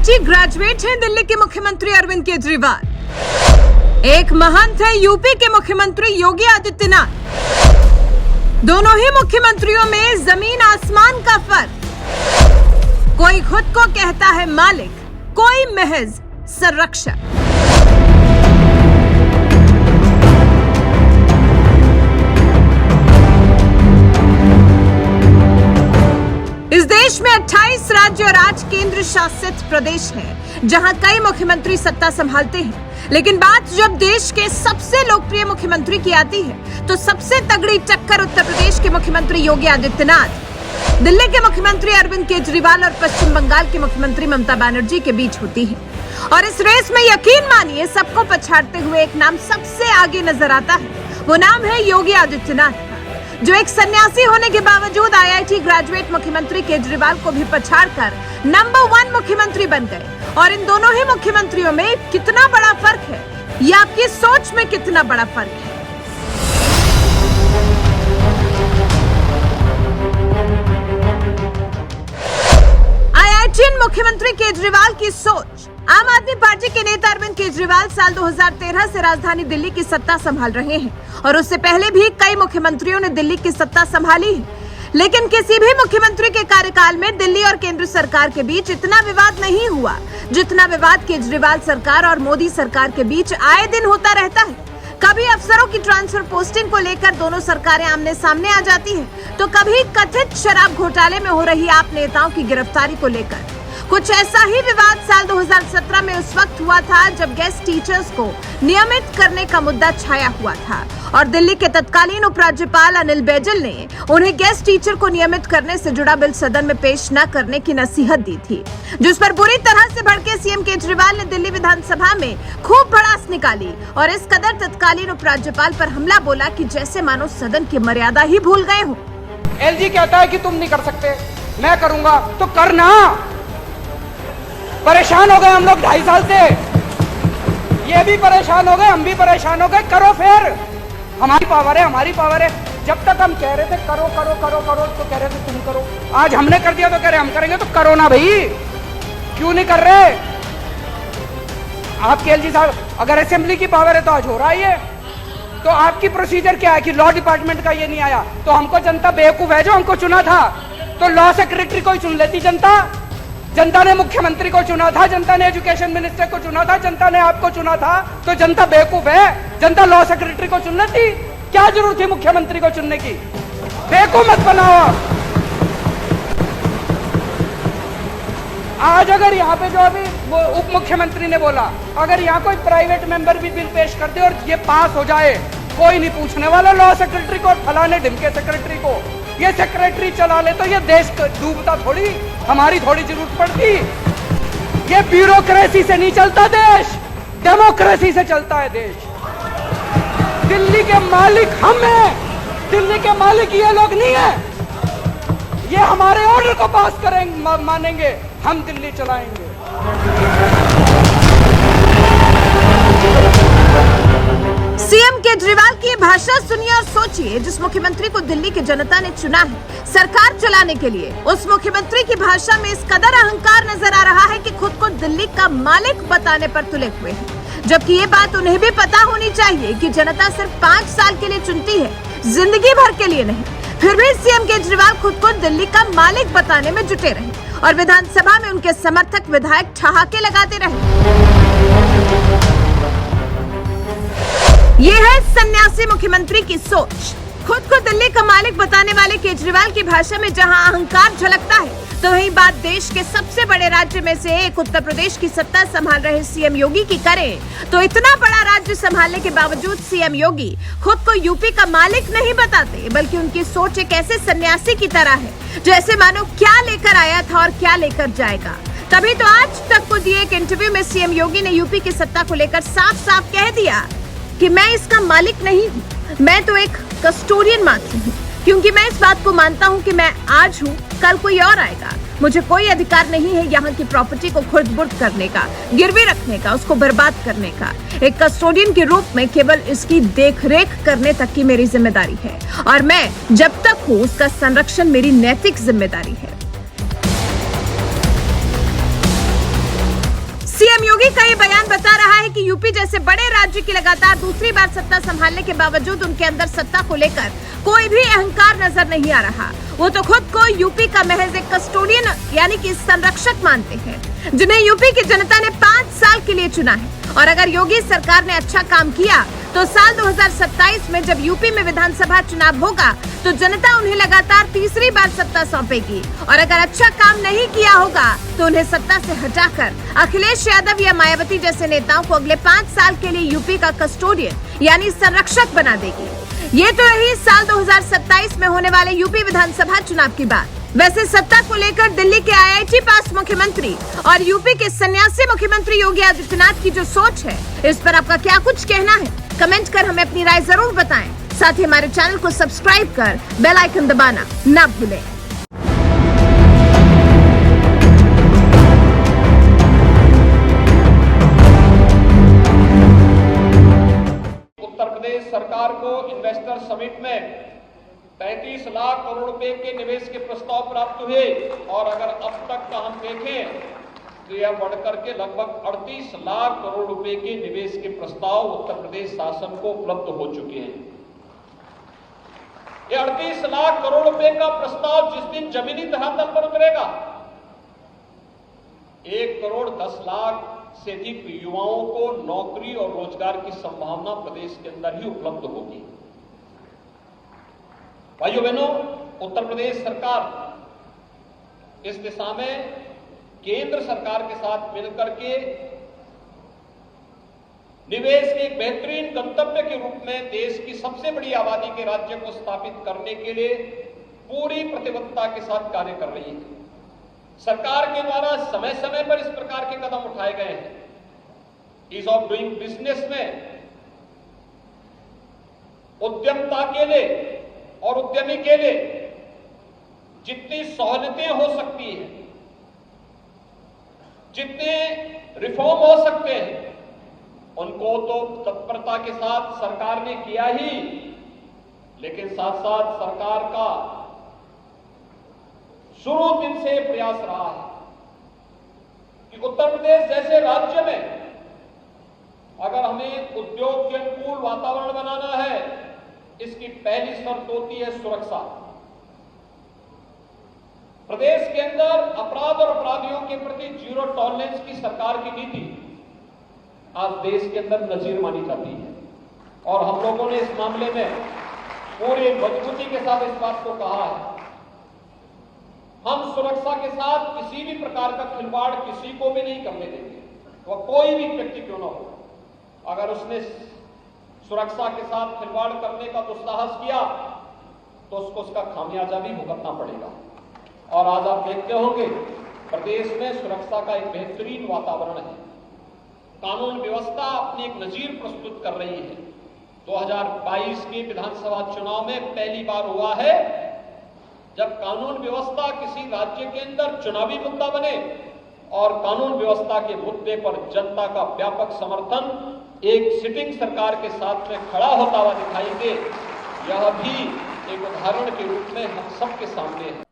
IIT graduate हैं दिल्ली के मुख्यमंत्री अरविंद केजरीवाल। एक महंत है यूपी के मुख्यमंत्री योगी आदित्यनाथ। दोनों ही मुख्यमंत्रियों में जमीन आसमान का फर्क। कोई खुद को कहता है मालिक, कोई महज संरक्षक। इस देश में 28 राज्य और 8 केंद्र शासित प्रदेश हैं, जहां कई मुख्यमंत्री सत्ता संभालते हैं। लेकिन बात जब देश के सबसे लोकप्रिय मुख्यमंत्री की आती है, तो सबसे तगड़ी टक्कर उत्तर प्रदेश के मुख्यमंत्री योगी आदित्यनाथ, दिल्ली के मुख्यमंत्री अरविंद केजरीवाल और पश्चिम बंगाल की मुख्यमंत्री ममता बनर्जी के बीच होती है। और इस रेस में यकीन मानिए सबको पछाड़ते हुए एक नाम सबसे आगे नजर आता है। वो नाम है योगी आदित्यनाथ, जो एक सन्यासी होने के बावजूद IIT ग्रेजुएट मुख्यमंत्री केजरीवाल को भी पछाड़कर नंबर 1 मुख्यमंत्री बन गए। और इन दोनों ही मुख्यमंत्रियों में कितना बड़ा फर्क है, ये आपकी सोच में कितना बड़ा फर्क है। IIT मुख्यमंत्री केजरीवाल की सोच। आम आदमी पार्टी के नेता अरविंद केजरीवाल साल 2013 से राजधानी दिल्ली की सत्ता संभाल रहे हैं और उससे पहले भी कई मुख्यमंत्रियों ने दिल्ली की सत्ता संभाली है। लेकिन किसी भी मुख्यमंत्री के कार्यकाल में दिल्ली और केंद्र सरकार के बीच इतना विवाद नहीं हुआ, जितना विवाद केजरीवाल सरकार और मोदी सरकार के बीच आए दिन होता रहता है। कभी अफसरों की ट्रांसफर पोस्टिंग को लेकर दोनों सरकारें आमने सामने आ जाती हैं, तो कभी कथित शराब घोटाले में हो रही आप नेताओं की गिरफ्तारी को लेकर। कुछ ऐसा ही विवाद साल 2017 में उस वक्त हुआ था जब गेस्ट टीचर्स को नियमित करने का मुद्दा छाया हुआ था और दिल्ली के तत्कालीन उपराज्यपाल अनिल बैजल ने उन्हें गेस्ट टीचर को नियमित करने से जुड़ा बिल सदन में पेश न करने की नसीहत दी थी, जिस पर बुरी तरह से भड़के सीएम केजरीवाल ने दिल्ली विधानसभा में खूब भड़ास निकाली और इस कदर तत्कालीन उपराज्यपाल पर हमला बोला कि जैसे मानो सदन की मर्यादा ही भूल गए हो। एलजी कहता है कि तुम नहीं कर सकते, मैं करूंगा, तो करना। परेशान हो गए हम लोग 2.5 साल से, ये भी परेशान हो गए, हम भी परेशान हो गए। करो फिर, हमारी पावर है, हमारी पावर है। जब तक हम कह रहे थे करो करो करो करो, तो कह रहे थे तुम करो। आज हमने कर दिया तो कह रहे हम करेंगे, तो करो ना भाई, क्यों नहीं कर रहे? आपके एलजी साहब, अगर असेंबली की पावर है तो आज हो रहा है ये। तो आपकी प्रोसीजर क्या है कि लॉ डिपार्टमेंट का ये नहीं आया, तो हमको जनता बेवकूफ है जो हमको चुना था? तो लॉ सेक्रेटरी को ही चुन लेती जनता। जनता ने मुख्यमंत्री को चुना था, जनता ने एजुकेशन मिनिस्टर को चुना था, जनता ने आपको चुना था, तो जनता बेवकूफ है? जनता लॉ सेक्रेटरी को चुन लेती? क्या जरूरत थी मुख्यमंत्री को चुनने की? बेवकूफ मत बनाओ आप। आज अगर यहाँ पे जो अभी वो उप मुख्यमंत्री ने बोला, अगर यहाँ कोई प्राइवेट मेंबर भी बिल पेश कर दे और ये पास हो जाए, कोई नहीं पूछने वाला लॉ सेक्रेटरी को और फलाने ढिमके सेक्रेटरी को। ये सेक्रेटरी चला ले तो ये देश डूबता थोड़ी, हमारी थोड़ी जरूरत पड़ती। ये ब्यूरोक्रेसी से नहीं चलता देश, डेमोक्रेसी से चलता है देश। दिल्ली के मालिक हम हैं, दिल्ली के मालिक ये लोग नहीं है। ये हमारे ऑर्डर को पास करेंगे, मानेंगे, हम दिल्ली चलाएंगे। सीएम केजरीवाल की भाषा सुनिए और सोचिए। जिस मुख्यमंत्री को दिल्ली की जनता ने चुना है सरकार चलाने के लिए, उस मुख्यमंत्री की भाषा में इस कदर अहंकार नजर आ रहा है कि खुद को दिल्ली का मालिक बताने पर तुले हुए हैं। जबकि ये बात उन्हें भी पता होनी चाहिए कि जनता सिर्फ 5 साल के लिए चुनती है, जिंदगी भर के लिए नहीं। फिर भी सीएम केजरीवाल खुद को दिल्ली का मालिक बताने में जुटे रहे और विधानसभा में उनके समर्थक विधायक ठहाके लगाते रहे। ये है सन्यासी मुख्यमंत्री की सोच। खुद को दिल्ली का मालिक बताने वाले केजरीवाल की भाषा में जहां अहंकार झलकता है, तो वही बात देश के सबसे बड़े राज्य में से एक उत्तर प्रदेश की सत्ता संभाल रहे सीएम योगी की करें, तो इतना बड़ा राज्य संभालने के बावजूद सीएम योगी खुद को यूपी का मालिक नहीं बताते, बल्कि उनकी सोच एक ऐसे सन्यासी की तरह है जैसे मानो क्या लेकर आया था और क्या लेकर जाएगा। तभी तो आज तक को दिए एक इंटरव्यू में सीएम योगी ने यूपी की सत्ता को लेकर साफ साफ कह दिया कि मैं इसका मालिक नहीं हूँ, मैं तो एक कस्टोडियन मात्र हूँ, क्योंकि मैं इस बात को मानता हूँ कि मैं आज हूँ, कल कोई और आएगा। मुझे कोई अधिकार नहीं है यहाँ की प्रॉपर्टी को खुर्द-बुर्द करने का, गिरवी रखने का, उसको बर्बाद करने का। एक कस्टोडियन के रूप में केवल इसकी देखरेख करने तक की मेरी जिम्मेदारी है और मैं जब तक हूँ उसका संरक्षण मेरी नैतिक जिम्मेदारी है। यूपी का ये बयान बता रहा है कि यूपी जैसे बड़े राज्य की लगातार दूसरी बार सत्ता संभालने के बावजूद उनके अंदर सत्ता को लेकर कोई भी अहंकार नजर नहीं आ रहा। वो तो खुद को यूपी का महज एक कस्टोडियन यानी कि संरक्षक मानते हैं, जिन्हें यूपी की जनता ने 5 साल के लिए चुना है। और अगर योगी सरकार ने अच्छा काम किया तो साल 2027 में जब यूपी में विधानसभा चुनाव होगा तो जनता उन्हें लगातार तीसरी बार सत्ता सौंपेगी। और अगर अच्छा काम नहीं किया होगा तो उन्हें सत्ता से हटाकर अखिलेश यादव या मायावती जैसे नेताओं को अगले 5 साल के लिए यूपी का कस्टोडियन यानी संरक्षक बना देगी। ये तो रही साल 2027 में होने वाले यूपी विधानसभा चुनाव की बात। वैसे सत्ता को लेकर दिल्ली के IIT पास मुख्यमंत्री और यूपी के सन्यासी मुख्यमंत्री योगी आदित्यनाथ की जो सोच है, इस पर आपका क्या कुछ कहना है? कमेंट कर हमें अपनी राय जरूर बताएं। साथ ही हमारे चैनल को सब्सक्राइब कर बेल आइकन दबाना ना भूलें। उत्तर प्रदेश सरकार को इन्वेस्टर समिट में 35 लाख करोड़ रुपए के निवेश के प्रस्ताव प्राप्त हुए और अगर अब तक का हम देखें तो यह बढ़कर के लगभग 38 लाख करोड़ रुपए के निवेश के प्रस्ताव उत्तर प्रदेश शासन को उपलब्ध हो चुके हैं। ये 38 लाख करोड़ रुपए का प्रस्ताव जिस दिन जमीनी धरातल पर उतरेगा 1 करोड़ 10 लाख से अधिक युवाओं को नौकरी और रोजगार की संभावना प्रदेश के अंदर ही उपलब्ध होगी। भाइयों बहनों, उत्तर प्रदेश सरकार इस दिशा में केंद्र सरकार के साथ मिलकर के निवेश के एक बेहतरीन गंतव्य के रूप में देश की सबसे बड़ी आबादी के राज्य को स्थापित करने के लिए पूरी प्रतिबद्धता के साथ कार्य कर रही है। सरकार के द्वारा समय समय पर इस प्रकार के कदम उठाए गए हैं। ईज ऑफ डूइंग बिजनेस में उद्यमता के लिए और उद्यमी के लिए जितनी सहूलियतें हो सकती हैं, जितने रिफॉर्म हो सकते हैं, उनको तो तत्परता के साथ सरकार ने किया ही, लेकिन साथ साथ सरकार का शुरू दिन से प्रयास रहा है कि उत्तर प्रदेश जैसे राज्य में अगर हमें उद्योग के अनुकूल वातावरण बनाना है, इसकी पहली शर्त होती है सुरक्षा। प्रदेश के अंदर अपराध और अपराधियों के प्रति जीरो टॉलरेंस की सरकार की नीति आज देश के अंदर नजीर मानी जाती है और हम लोगों ने इस मामले में पूरी मजबूती के साथ इस बात को कहा है। हम सुरक्षा के साथ किसी भी प्रकार का खिलवाड़ किसी को भी नहीं करने देंगे, वह कोई भी व्यक्ति क्यों न हो। अगर उसने सुरक्षा के साथ खिलवाड़ करने का दुस्साहस किया तो उसको उसका खामियाजा भी भुगतना पड़ेगा। और आज आप देखते होंगे प्रदेश में सुरक्षा का एक बेहतरीन वातावरण है। कानून व्यवस्था अपनी एक नजीर प्रस्तुत कर रही है। 2022 के विधानसभा चुनाव में पहली बार हुआ है जब कानून व्यवस्था किसी राज्य के अंदर चुनावी मुद्दा बने और कानून व्यवस्था के मुद्दे पर जनता का व्यापक समर्थन एक सिटिंग सरकार के साथ में खड़ा होता हुआ दिखाई दे। यह भी एक उदाहरण के रूप में हम सबके सामने है।